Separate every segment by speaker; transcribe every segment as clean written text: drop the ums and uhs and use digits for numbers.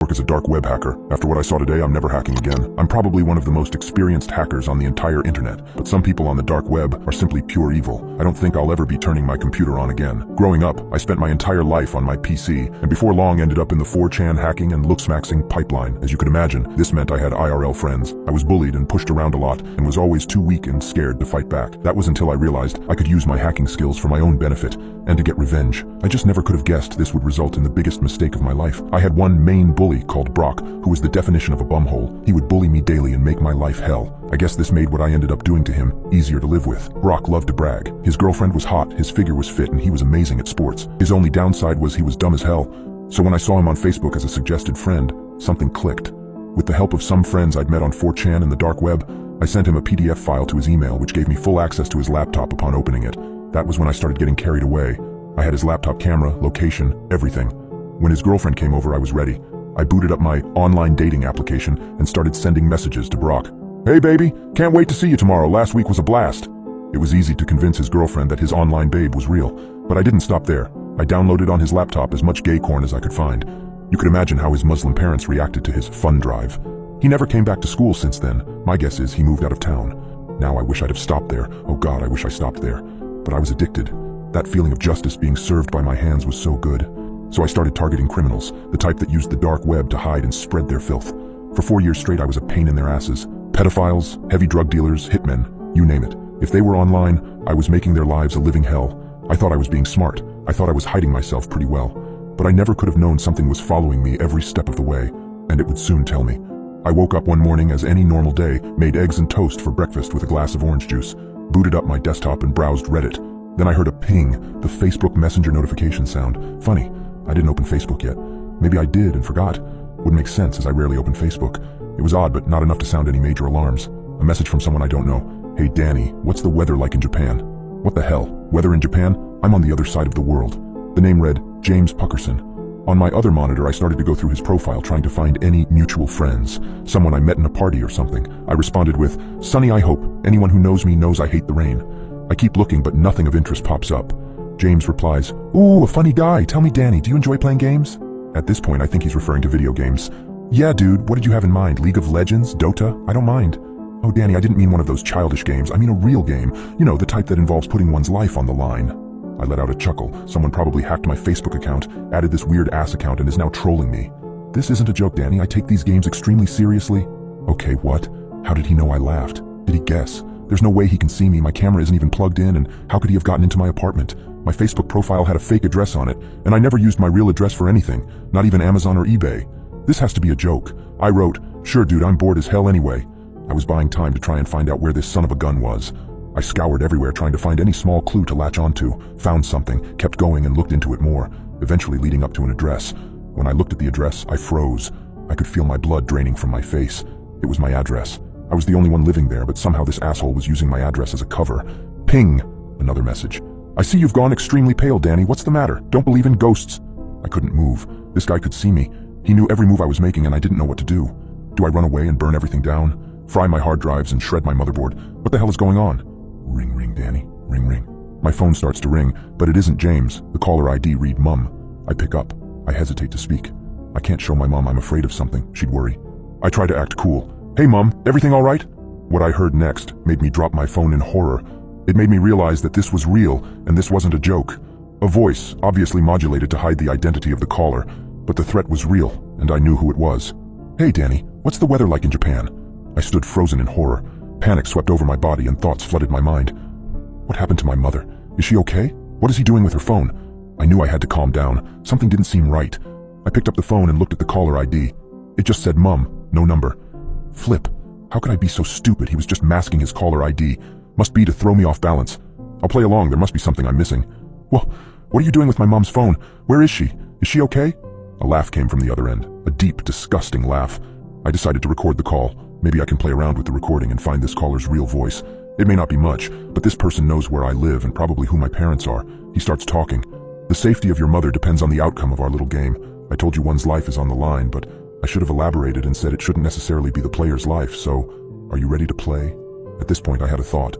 Speaker 1: Work as a dark web hacker. After what I saw today, I'm never hacking again. I'm probably one of the most experienced hackers on the entire internet, but some people on the dark web are simply pure evil. I don't think I'll ever be turning my computer on again. Growing up, I spent my entire life on my PC, and before long ended up in the 4chan hacking and looksmaxing pipeline. As you could imagine, this meant I had IRL friends. I was bullied and pushed around a lot, and was always too weak and scared to fight back. That was until I realized I could use my hacking skills for my own benefit, and to get revenge. I just never could have guessed this would result in the biggest mistake of my life. I had one main bully called Brock, who was the definition of a bumhole. He would bully me daily and make my life hell. I guess this made what I ended up doing to him easier to live with. Brock loved to brag. His girlfriend was hot, his figure was fit, and he was amazing at sports. His only downside was he was dumb as hell. So when I saw him on Facebook as a suggested friend, something clicked. With the help of some friends I'd met on 4chan and the dark web, I sent him a PDF file to his email, which gave me full access to his laptop upon opening it. That was when I started getting carried away. I had his laptop camera, location, everything. When his girlfriend came over, I was ready. I booted up my online dating application and started sending messages to Brock. "Hey baby, can't wait to see you tomorrow. Last week was a blast." It was easy to convince his girlfriend that his online babe was real, but I didn't stop there. I downloaded on his laptop as much gay porn as I could find. You could imagine how his Muslim parents reacted to his fun drive. He never came back to school since then. My guess is he moved out of town. Now I wish I'd have stopped there. Oh God, I wish I stopped there. But I was addicted. That feeling of justice being served by my hands was so good. So I started targeting criminals, the type that used the dark web to hide and spread their filth. For 4 years straight, I was a pain in their asses. Pedophiles, heavy drug dealers, hitmen, you name it. If they were online, I was making their lives a living hell. I thought I was being smart. I thought I was hiding myself pretty well. But I never could have known something was following me every step of the way, and it would soon tell me. I woke up one morning as any normal day, made eggs and toast for breakfast with a glass of orange juice, booted up my desktop and browsed Reddit. Then I heard a ping, the Facebook Messenger notification sound. Funny, I didn't open Facebook yet. Maybe I did and forgot. Wouldn't make sense as I rarely open Facebook. It was odd, but not enough to sound any major alarms. A message from someone I don't know. "Hey Danny, what's the weather like in Japan?" What the hell? Weather in Japan? I'm on the other side of the world. The name read James Puckerson. On my other monitor, I started to go through his profile trying to find any mutual friends. Someone I met in a party or something. I responded with, "Sunny, I hope. Anyone who knows me knows I hate the rain." I keep looking, but nothing of interest pops up. James replies, "Ooh, a funny guy. Tell me, Danny, do you enjoy playing games?" At this point, I think he's referring to video games. "Yeah, dude, what did you have in mind? League of Legends? Dota? I don't mind." "Oh, Danny, I didn't mean one of those childish games. I mean a real game. You know, the type that involves putting one's life on the line." I let out a chuckle. Someone probably hacked my Facebook account, added this weird ass account, and is now trolling me. "This isn't a joke, Danny. I take these games extremely seriously." Okay, what? How did he know I laughed? Did he guess? There's no way he can see me. My camera isn't even plugged in, and how could he have gotten into my apartment? My Facebook profile had a fake address on it, and I never used my real address for anything, not even Amazon or eBay. This has to be a joke. I wrote, "Sure dude, I'm bored as hell anyway." I was buying time to try and find out where this son of a gun was. I scoured everywhere trying to find any small clue to latch onto, found something, kept going and looked into it more, eventually leading up to an address. When I looked at the address, I froze. I could feel my blood draining from my face. It was my address. I was the only one living there, but somehow this asshole was using my address as a cover. Ping! Another message. "I see you've gone extremely pale, Danny. What's the matter? Don't believe in ghosts." I couldn't move. This guy could see me. He knew every move I was making and I didn't know what to do. Do I run away and burn everything down? Fry my hard drives and shred my motherboard? What the hell is going on? Ring, ring, Danny. Ring, ring. My phone starts to ring, but it isn't James. The caller ID read Mum. I pick up. I hesitate to speak. I can't show my mom I'm afraid of something. She'd worry. I try to act cool. "Hey Mum, everything all right?" What I heard next made me drop my phone in horror. It made me realize that this was real and this wasn't a joke. A voice, obviously modulated to hide the identity of the caller, but the threat was real and I knew who it was. "Hey Danny, what's the weather like in Japan?" I stood frozen in horror. Panic swept over my body and thoughts flooded my mind. What happened to my mother? Is she okay? What is he doing with her phone? I knew I had to calm down. Something didn't seem right. I picked up the phone and looked at the caller ID. It just said Mum, no number. Flip. How could I be so stupid? He was just masking his caller ID. Must be to throw me off balance. I'll play along. There must be something I'm missing. Well, what are you doing with my mom's phone? Where is she? Is she okay? A laugh came from the other end. A deep, disgusting laugh. I decided to record the call. Maybe I can play around with the recording and find this caller's real voice. It may not be much, but this person knows where I live and probably who my parents are. He starts talking. "The safety of your mother depends on the outcome of our little game. I told you one's life is on the line, but I should have elaborated and said it shouldn't necessarily be the player's life, so are you ready to play?" At this point I had a thought.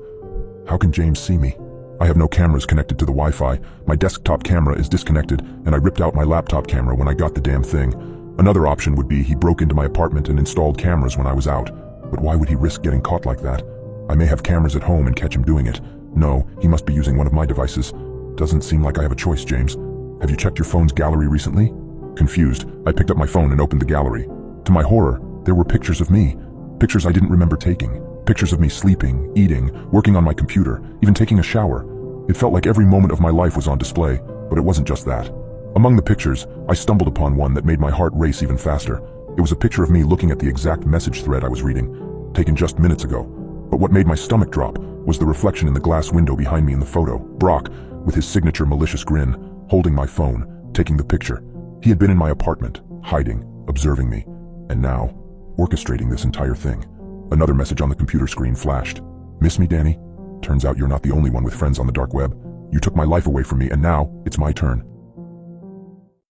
Speaker 1: How can James see me? I have no cameras connected to the Wi-Fi. My desktop camera is disconnected, and I ripped out my laptop camera when I got the damn thing. Another option would be he broke into my apartment and installed cameras when I was out. But why would he risk getting caught like that? I may have cameras at home and catch him doing it. No, he must be using one of my devices. Doesn't seem like I have a choice, James. Have you checked your phone's gallery recently? Confused, I picked up my phone and opened the gallery. To my horror, there were pictures of me. Pictures I didn't remember taking. Pictures of me sleeping, eating, working on my computer, even taking a shower. It felt like every moment of my life was on display, but it wasn't just that. Among the pictures, I stumbled upon one that made my heart race even faster. It was a picture of me looking at the exact message thread I was reading, taken just minutes ago. But what made my stomach drop was the reflection in the glass window behind me in the photo. Brock, with his signature malicious grin, holding my phone, taking the picture. He had been in my apartment, hiding, observing me, and now, orchestrating this entire thing. Another message on the computer screen flashed. Miss me, Danny? Turns out you're not the only one with friends on the dark web. You took my life away from me, and now it's my turn.